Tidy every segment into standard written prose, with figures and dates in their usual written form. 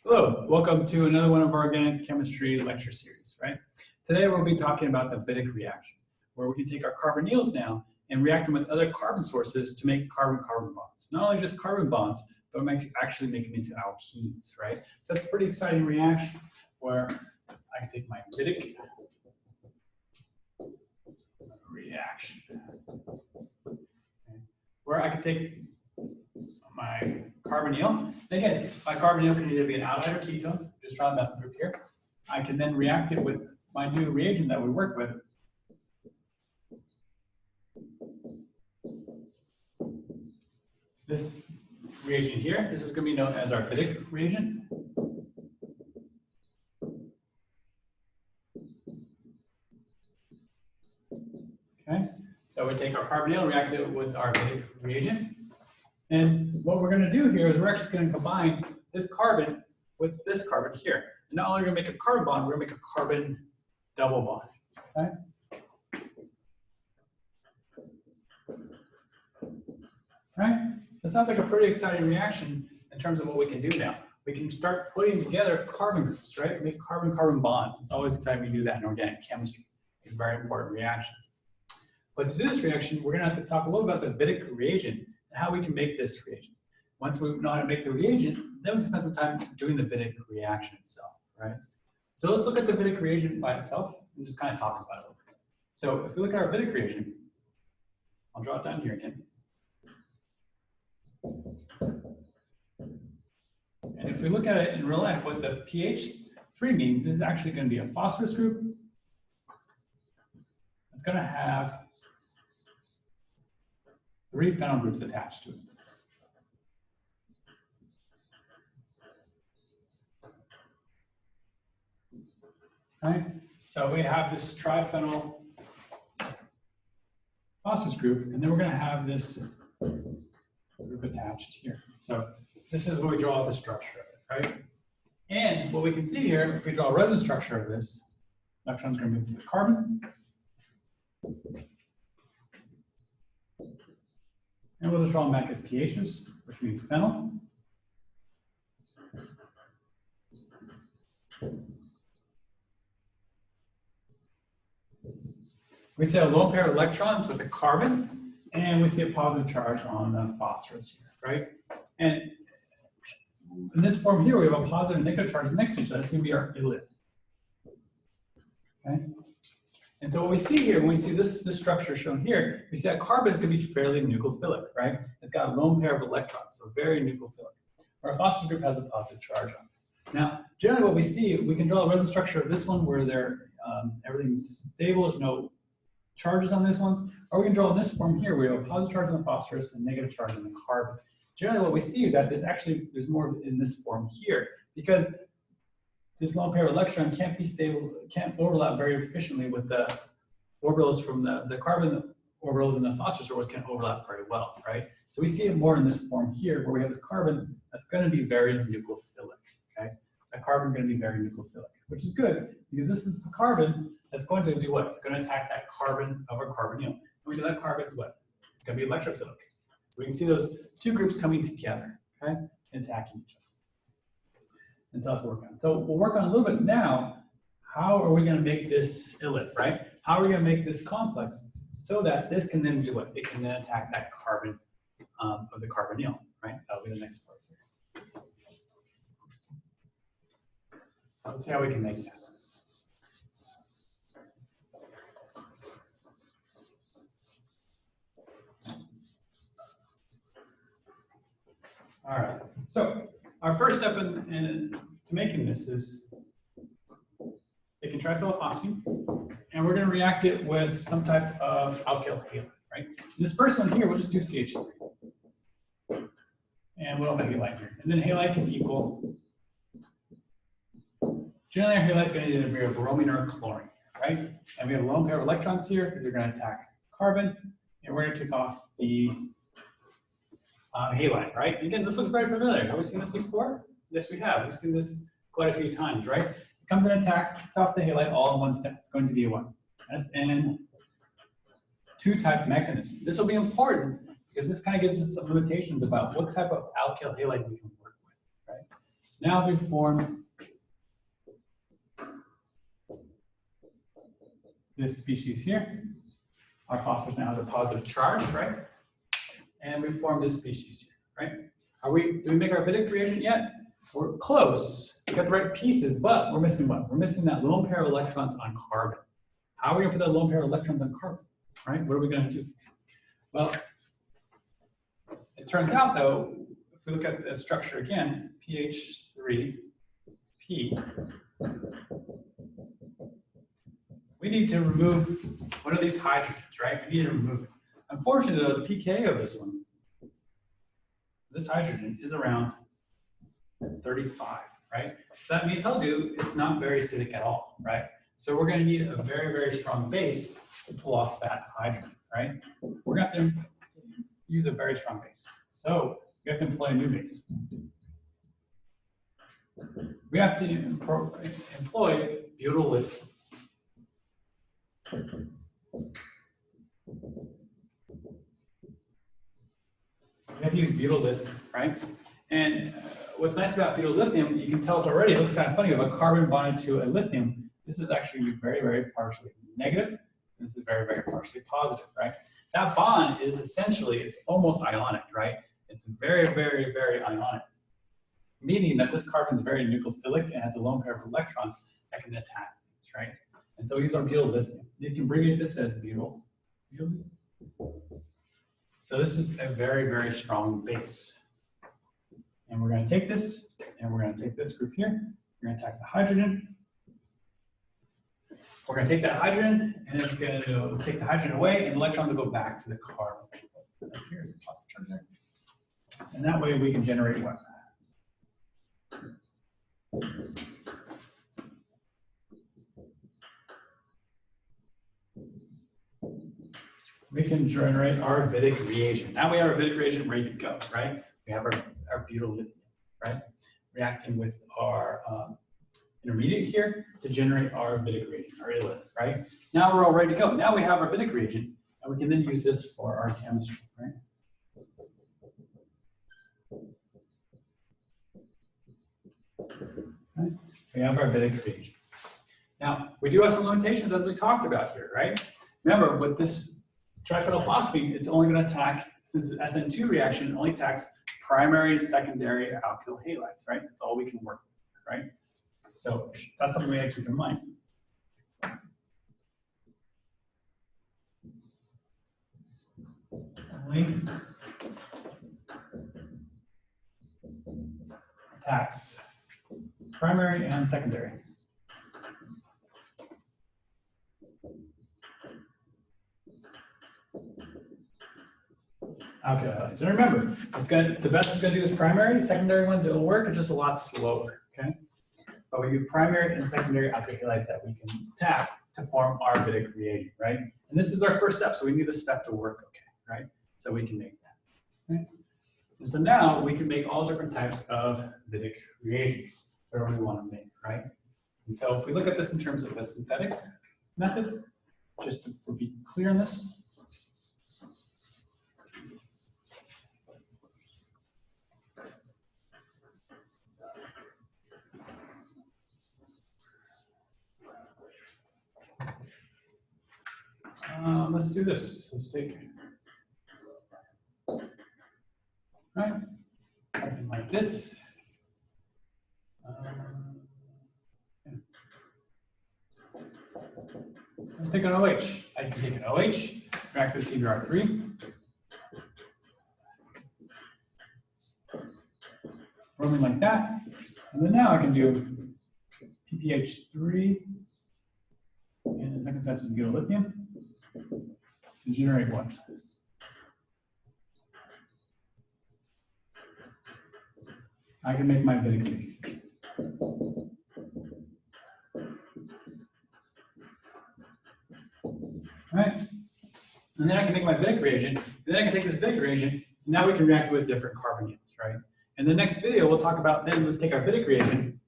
Hello, welcome to another one of our organic chemistry lecture series, right? Today we'll be talking about the wittig reaction, where we can take our carbonyls now and react them with other carbon sources to make carbon-carbon bonds. Not only just carbon bonds, but actually make them into alkenes, right? So that's a pretty exciting reaction where I can take my wittig reaction, where I can take my carbonyl. And again, my carbonyl can either be an aldehyde or ketone, just draw that group here. I can then react it with my new reagent that we work with. This reagent here, this is going to be known as our wittig reagent. Okay, so we take our carbonyl, react it with our wittig reagent. And what we're going to do here is we're actually going to combine this carbon with this carbon here. And not only are we going to make a carbon bond, we're going to make a carbon double bond. Okay? Right? So it sounds like a pretty exciting reaction in terms of what we can do now. We can start putting together carbon groups, right? Make carbon-carbon bonds. It's always exciting to do that in organic chemistry. It's very important reactions. But to do this reaction, we're going to have to talk a little about the wittig reagent and how we can make this reagent. Once we know how to make the reagent, then we can spend some time doing the wittig reaction itself, right? So let's look at the wittig reagent by itself and just kind of talk about it a little bit. So if we look at our wittig reagent, I'll draw it down here again. And if we look at it in real life, what the pH 3 means, this is actually going to be a phosphorus group. It's going to have 3 phenyl groups attached to it. Right? So we have this triphenyl phosphorus group, and then we're going to have this group attached here. So this is where we draw the structure of it, right? And what we can see here, if we draw a resonance structure of this, electrons are going to move to the carbon. And we'll just draw them back as pHs, which means phenyl. We see a lone pair of electrons with a carbon, and we see a positive charge on the phosphorus here, right? And in this form here, we have a positive and negative charge next to each other. That's going to be our ellipse. Okay? And so what we see here, when we see this structure shown here, we see that carbon is going to be fairly nucleophilic, right? It's got a lone pair of electrons, so very nucleophilic. Our phosphorus group has a positive charge on it. Now, generally what we see, we can draw a resonance structure of this one where everything's stable, there's no charges on this one, or we can draw in this form here where we have a positive charge on the phosphorus and negative charge on the carbon. Generally what we see is that there's more in this form here, because this lone pair of electron can't be stable, can't overlap very efficiently with the orbitals from the carbon orbitals and the phosphorus orbitals can't overlap very well, right? So we see it more in this form here, where we have this carbon that's going to be very nucleophilic, okay? That carbon is going to be very nucleophilic, which is good, because this is the carbon that's going to do what? It's going to attack that carbon of our carbonyl. And we know that carbon is what? It's going to be electrophilic. So we can see those two groups coming together, okay, and attacking each other. And so that's what we're working on. So we'll work on a little bit now. How are we going to make this ellipse, right? How are we going to make this complex so that this can then do what? It can then attack that carbon of the carbonyl, right? That'll be the next part here. So let's see how we can make that. All right, so our first step to making this is taking triphenylphosphine, and we're going to react it with some type of alkyl halide, right? This first one here, we'll just do CH3. And we'll have a halide here. And then halide can equal, generally our halide is going to either be a bromine or a chlorine, right? And we have a lone pair of electrons here because they're going to attack carbon, and we're going to take off the halide, right? And again, this looks very familiar. Have we seen this before? Yes, we have. We've seen this quite a few times, right? It comes in and attacks, kicks off the halide all in one step. It's going to be a what? SN2 type mechanism. This will be important because this kind of gives us some limitations about what type of alkyl halide we can work with, right? Now we form this species here. Our phosphorus now has a positive charge, right? And we form this species here, right? Do we make our wittig reagent yet? We're close. We got the right pieces, but we're missing what? We're missing that lone pair of electrons on carbon. How are we going to put that lone pair of electrons on carbon, right? What are we going to do? Well, it turns out, though, if we look at the structure again, pH3P, we need to remove one of these hydrogens, right? We need to remove it. Unfortunately, though, the pK of this one, this hydrogen is around 35, right? So that tells you it's not very acidic at all, right? So we're going to need a very, very strong base to pull off that hydrogen, right? We're going to have to use a very strong base. So we have to employ a new base. We have to employ butyl lithium. We have to use butyl lithium, right? And what's nice about butyl lithium, you can tell it's already, it looks kind of funny, we have a carbon bonded to a lithium. This is actually very, very partially negative. This is very, very partially positive, right? That bond is essentially, it's almost ionic, right? It's very, very, very ionic, meaning that this carbon is very nucleophilic and has a lone pair of electrons that can attack things, right? And so we use our butyl lithium. You can abbreviate this as butyl. So this is a very, very strong base. And we're going to take this, and we're going to take this group here. We're going to attack the hydrogen. We're going to take that hydrogen, and it's going to take the hydrogen away, and electrons will go back to the carbon. Here's a positive charge there. And that way we can generate what? We can generate our wittig reagent. Now we have our wittig reagent ready to go, right? We have our butyl lithium, right? Reacting with our intermediate here to generate our wittig reagent, our illith, right? Now we're all ready to go. Now we have our wittig reagent, and we can then use this for our chemistry, right? We have our wittig reagent. Now, we do have some limitations as we talked about here, right? Remember, with this triphenylphosphine, it's only going to attack, since the SN2 reaction, it only attacks primary and secondary alkyl halides, right? That's all we can work with, right? So that's something we have to keep in mind. Only attacks primary and secondary. Okay, so remember, the best it's going to do is primary. Secondary ones, it'll work. It's just a lot slower. Okay, but we do primary and secondary alkyl halides that we can attack to form our wittig reagent, right? And this is our first step, so we need this step to work, okay, right? So we can make that. Okay? And so now we can make all different types of wittig reagents, whatever we want to make, right? And so if we look at this in terms of a synthetic method, just to be clear on this. Let's do this. Let's take, right, something like this. Let's take an OH. I can take an OH, react with TBr3. Bromine like that. And then now I can do PPH3 and the second step is butyl lithium to generate what? I can make my wittig reagent. Right? And then I can make my wittig reagent. Then I can take this wittig reagent. And now we can react with different carbonyls, right? In the next video, we'll talk about then let's take our wittig reagent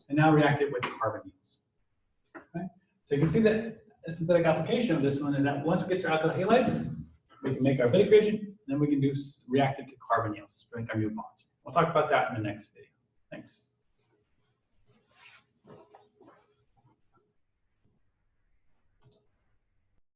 and now react it with carbonyls. Okay? So you can see that a synthetic application of this one is that once we get to alkyl halides, we can make our wittig reagent, and then we can react it to carbonyls, right? Our new bonds. We'll talk about that in the next video. Thanks.